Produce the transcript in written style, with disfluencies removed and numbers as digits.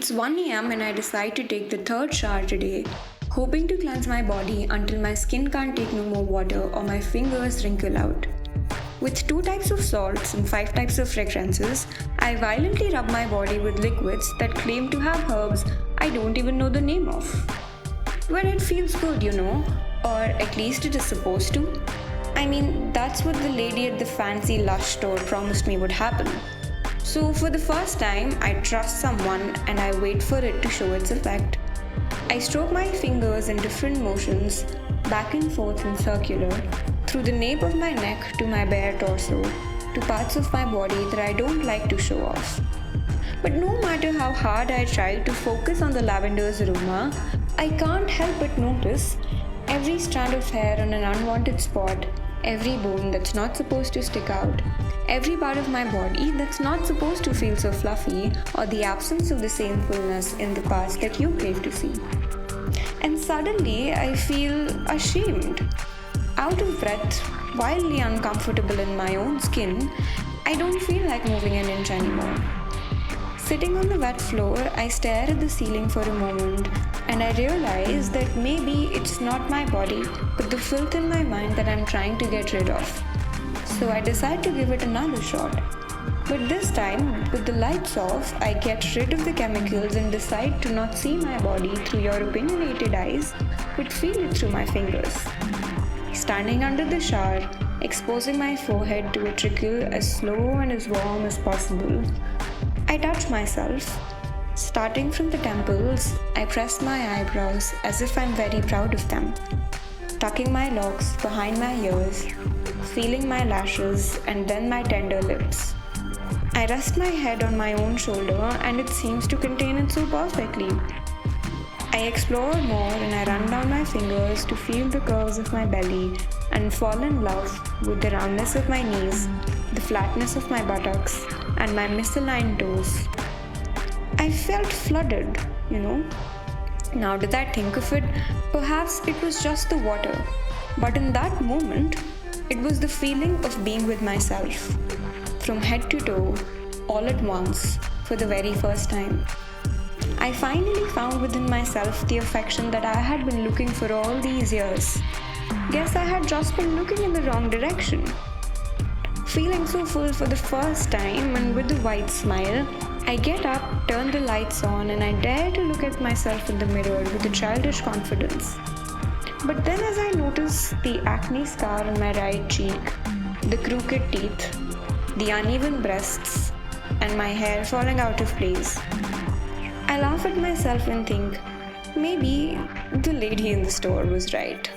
It's 1 am and I decide to take the third shower today, hoping to cleanse my body until my skin can't take no more water or my fingers wrinkle out. With 2 types of salts and 5 types of fragrances, I violently rub my body with liquids that claim to have herbs I don't even know the name of. Well, it feels good, or at least it is supposed to. I mean, that's what the lady at the fancy Lush store promised me would happen. So for the first time, I trust someone and I wait for it to show its effect. I stroke my fingers in different motions, back and forth and circular, through the nape of my neck to my bare torso, to parts of my body that I don't like to show off. But no matter how hard I try to focus on the lavender's aroma, I can't help but notice every strand of hair on an unwanted spot, every bone that's not supposed to stick out, every part of my body that's not supposed to feel so fluffy, or the absence of the same fullness in the past that you crave to see. And suddenly I feel ashamed, out of breath, wildly uncomfortable in my own skin. I don't feel like moving an inch anymore. Sitting on the wet floor, I stare at the ceiling for a moment and I realize that maybe it's not my body but the filth in my mind that I'm trying to get rid of. So I decide to give it another shot. But this time, with the lights off, I get rid of the chemicals and decide to not see my body through your opinionated eyes but feel it through my fingers. Standing under the shower, exposing my forehead to a trickle as slow and as warm as possible, I touch myself. Starting from the temples, I press my eyebrows as if I'm very proud of them, tucking my locks behind my ears, feeling my lashes and then my tender lips. I rest my head on my own shoulder and it seems to contain it so perfectly. I explore more and I run down my fingers to feel the curves of my belly and fall in love with the roundness of my knees, the flatness of my buttocks, and my misaligned toes. I felt flooded, Now that I think of it, perhaps it was just the water. But in that moment, it was the feeling of being with myself, from head to toe, all at once, for the very first time. I finally found within myself the affection that I had been looking for all these years. Guess I had just been looking in the wrong direction. Feeling so full for the first time and with a wide smile, I get up, turn the lights on, and I dare to look at myself in the mirror with a childish confidence. But then as I notice the acne scar on my right cheek, the crooked teeth, the uneven breasts, and my hair falling out of place, I laugh at myself and think, maybe the lady in the store was right.